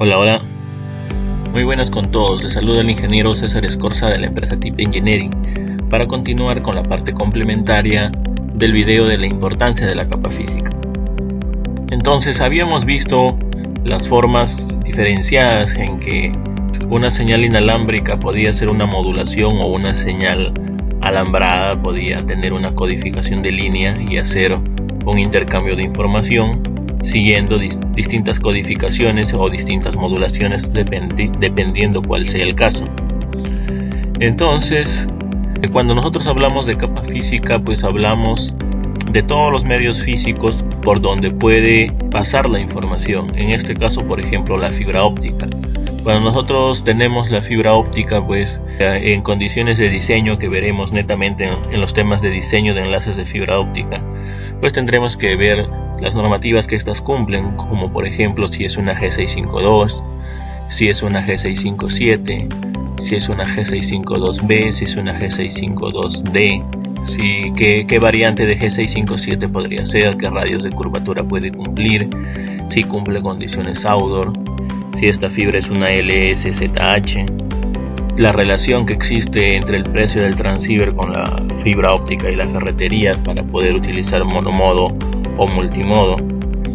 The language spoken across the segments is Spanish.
Hola, hola. Muy buenas con todos. Les saluda el ingeniero César Escorza de la empresa Tip Engineering para continuar con la parte complementaria del video de la importancia de la capa física. Entonces, habíamos visto las formas diferenciadas en que una señal inalámbrica podía ser una modulación o una señal alambrada podía tener una codificación de línea y hacer un intercambio de información siguiendo distintas codificaciones o distintas modulaciones dependiendo cuál sea el caso. Entonces, cuando nosotros hablamos de capa física, pues hablamos de todos los medios físicos por donde puede pasar la información. En este caso, por ejemplo, la fibra óptica. Cuando nosotros tenemos la fibra óptica, pues en condiciones de diseño que veremos netamente en los temas de diseño de enlaces de fibra óptica, pues tendremos que ver las normativas que estas cumplen, como por ejemplo si es una G652, si es una G657, si es una G652B, si es una G652D, qué variante de G657 podría ser, qué radios de curvatura puede cumplir, si cumple condiciones outdoor, si esta fibra es una LSZH, la relación que existe entre el precio del transceiver con la fibra óptica y la ferretería para poder utilizar monomodo o multimodo,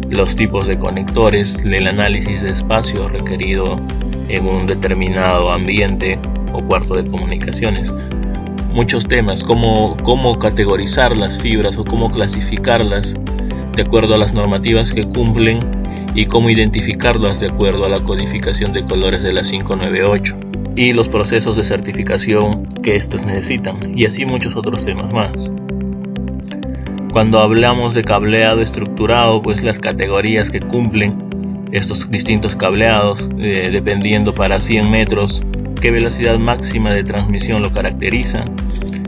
los tipos de conectores, el análisis de espacio requerido en un determinado ambiente o cuarto de comunicaciones. Muchos temas, cómo categorizar las fibras o cómo clasificarlas de acuerdo a las normativas que cumplen y cómo identificarlas de acuerdo a la codificación de colores de la 598 y los procesos de certificación que estos necesitan, y así muchos otros temas más. Cuando hablamos de cableado estructurado, pues las categorías que cumplen estos distintos cableados, dependiendo para 100 metros qué velocidad máxima de transmisión lo caracteriza,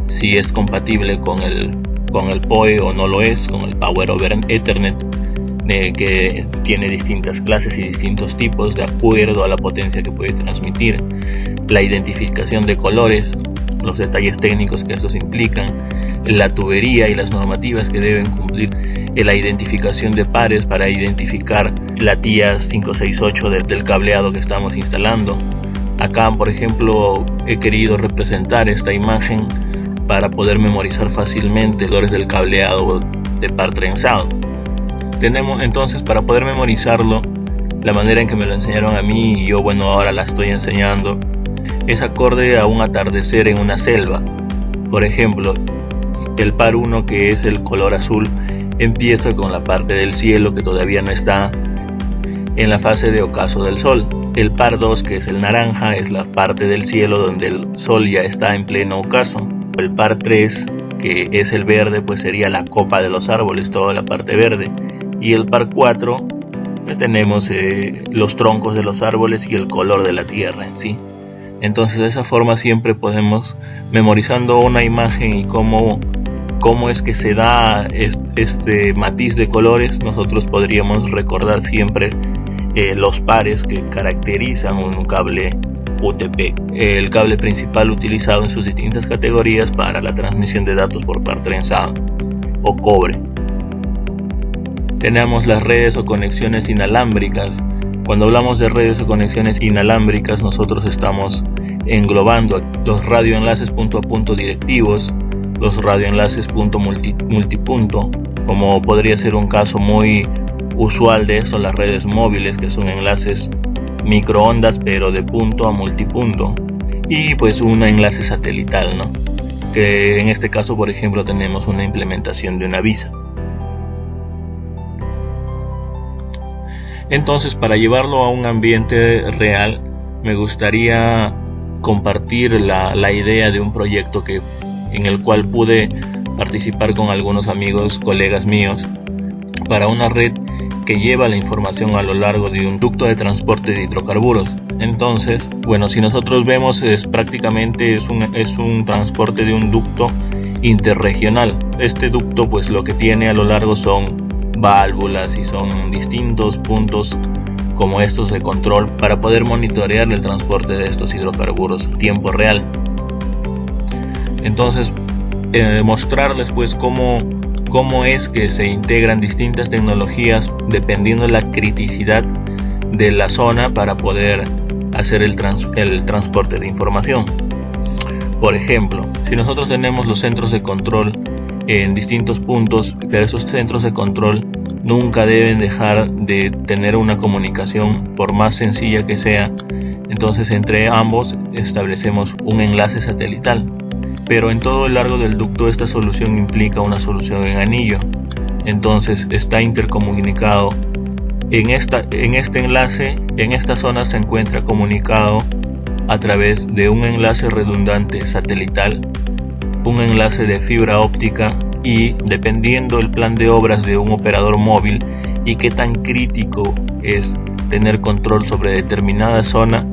si es compatible con el PoE o no lo es, con el Power over Ethernet, que tiene distintas clases y distintos tipos de acuerdo a la potencia que puede transmitir, la identificación de colores, los detalles técnicos que estos implican, la tubería y las normativas que deben cumplir, la identificación de pares para identificar la TIA 568 del cableado que estamos instalando. Acá, por ejemplo, he querido representar esta imagen para poder memorizar fácilmente los colores del cableado de par trenzado. Tenemos entonces, para poder memorizarlo, la manera en que me lo enseñaron a mí y yo, ahora la estoy enseñando, es acorde a un atardecer en una selva. Por ejemplo, el par 1, que es el color azul, empieza con la parte del cielo que todavía no está en la fase de ocaso del sol. El par 2, que es el naranja, es la parte del cielo donde el sol ya está en pleno ocaso. El par 3, que es el verde, pues sería la copa de los árboles, toda la parte verde. Y el par 4, pues tenemos los troncos de los árboles y el color de la tierra en sí. Entonces, de esa forma siempre podemos, memorizando una imagen y cómo es que se da este matiz de colores, nosotros podríamos recordar siempre los pares que caracterizan un cable UTP, el cable principal utilizado en sus distintas categorías para la transmisión de datos por par trenzado o cobre. Tenemos las redes o conexiones inalámbricas. Cuando hablamos de redes o conexiones inalámbricas, nosotros estamos englobando los radioenlaces punto a punto directivos, los radioenlaces punto multipunto, como podría ser un caso muy usual de eso, las redes móviles, que son enlaces microondas pero de punto a multipunto, y pues un enlace satelital, que en este caso, por ejemplo, tenemos una implementación de una visa. Entonces, para llevarlo a un ambiente real, me gustaría compartir la idea de un proyecto en el cual pude participar con algunos amigos, colegas míos, para una red que lleva la información a lo largo de un ducto de transporte de hidrocarburos. Entonces, si nosotros vemos, prácticamente es un transporte de un ducto interregional. Este ducto, pues lo que tiene a lo largo son válvulas y son distintos puntos como estos de control para poder monitorear el transporte de estos hidrocarburos en tiempo real. Entonces, mostrarles pues cómo es que se integran distintas tecnologías dependiendo de la criticidad de la zona para poder hacer el transporte de información. Por ejemplo, si nosotros tenemos los centros de control en distintos puntos, pero esos centros de control nunca deben dejar de tener una comunicación, por más sencilla que sea, entonces entre ambos establecemos un enlace satelital. Pero en todo el largo del ducto esta solución implica una solución en anillo. Entonces está intercomunicado. En este enlace, en esta zona se encuentra comunicado a través de un enlace redundante satelital, un enlace de fibra óptica y, dependiendo del plan de obras de un operador móvil y qué tan crítico es tener control sobre determinada zona,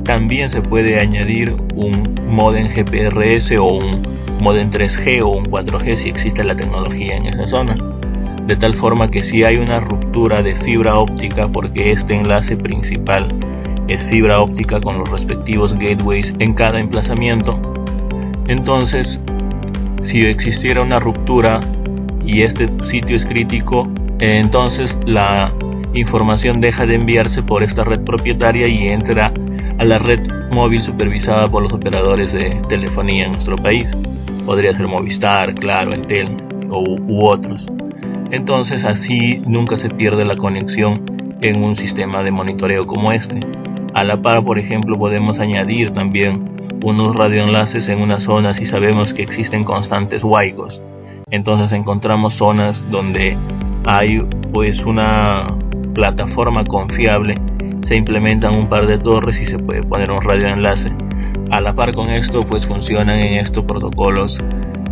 también se puede añadir un módem GPRS o un módem 3G o un 4G si existe la tecnología en esa zona. De tal forma que si hay una ruptura de fibra óptica, porque este enlace principal es fibra óptica con los respectivos gateways en cada emplazamiento, entonces si existiera una ruptura y este sitio es crítico, entonces la información deja de enviarse por esta red propietaria y entra a la red móvil supervisada por los operadores de telefonía en nuestro país. Podría ser Movistar, Claro, Entel u otros. Entonces así nunca se pierde la conexión en un sistema de monitoreo como este. A la par, por ejemplo, podemos añadir también unos radioenlaces en una zona si sabemos que existen constantes huaicos. Entonces encontramos zonas donde hay pues una plataforma confiable, se implementan un par de torres y se puede poner un radioenlace. A la par con esto pues funcionan en estos protocolos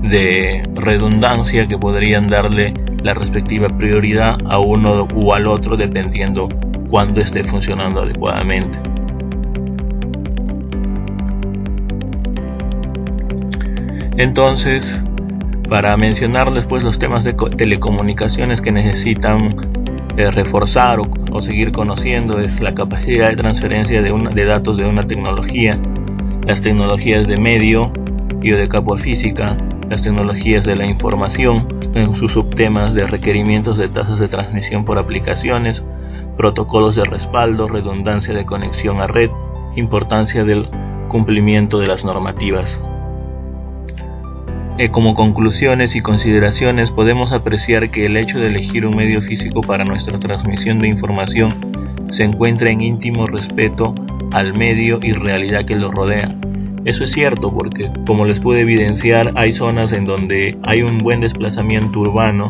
de redundancia que podrían darle la respectiva prioridad a uno o al otro dependiendo cuando esté funcionando adecuadamente. Entonces, para mencionarles pues los temas de telecomunicaciones que necesitan reforzar o seguir conociendo, es la capacidad de transferencia de datos de una tecnología, las tecnologías de medio y de capa física, las tecnologías de la información en sus subtemas de requerimientos de tasas de transmisión por aplicaciones, protocolos de respaldo, redundancia de conexión a red, importancia del cumplimiento de las normativas. Como conclusiones y consideraciones podemos apreciar que el hecho de elegir un medio físico para nuestra transmisión de información se encuentra en íntimo respeto al medio y realidad que lo rodea. Eso es cierto porque, como les pude evidenciar, hay zonas en donde hay un buen desplazamiento urbano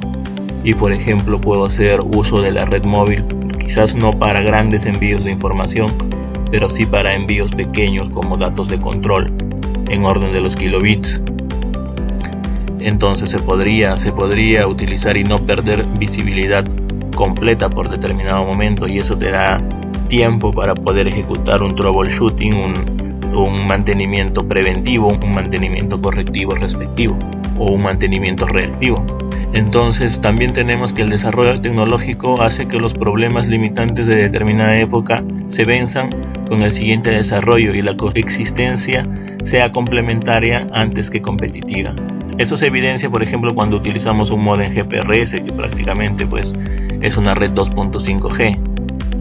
y, por ejemplo, puedo hacer uso de la red móvil, quizás no para grandes envíos de información, pero sí para envíos pequeños como datos de control en orden de los kilobits. Entonces se podría utilizar y no perder visibilidad completa por determinado momento, y eso te da tiempo para poder ejecutar un troubleshooting, un mantenimiento preventivo, un mantenimiento correctivo respectivo o un mantenimiento reactivo. Entonces también tenemos que el desarrollo tecnológico hace que los problemas limitantes de determinada época se venzan con el siguiente desarrollo y la coexistencia sea complementaria antes que competitiva. Eso se evidencia, por ejemplo, cuando utilizamos un módem GPRS, que prácticamente pues es una red 2.5G,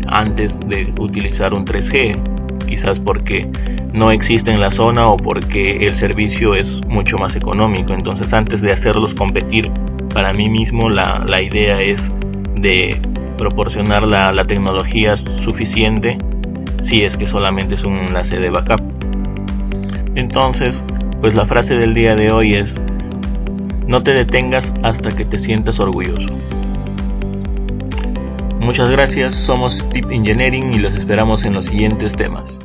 antes de utilizar un 3G, quizás porque no existe en la zona o porque el servicio es mucho más económico. Entonces, antes de hacerlos competir, para mí mismo la idea es de proporcionar la tecnología suficiente si es que solamente es un enlace de backup. Entonces, pues la frase del día de hoy es: no te detengas hasta que te sientas orgulloso. Muchas gracias, somos Tip Engineering y los esperamos en los siguientes temas.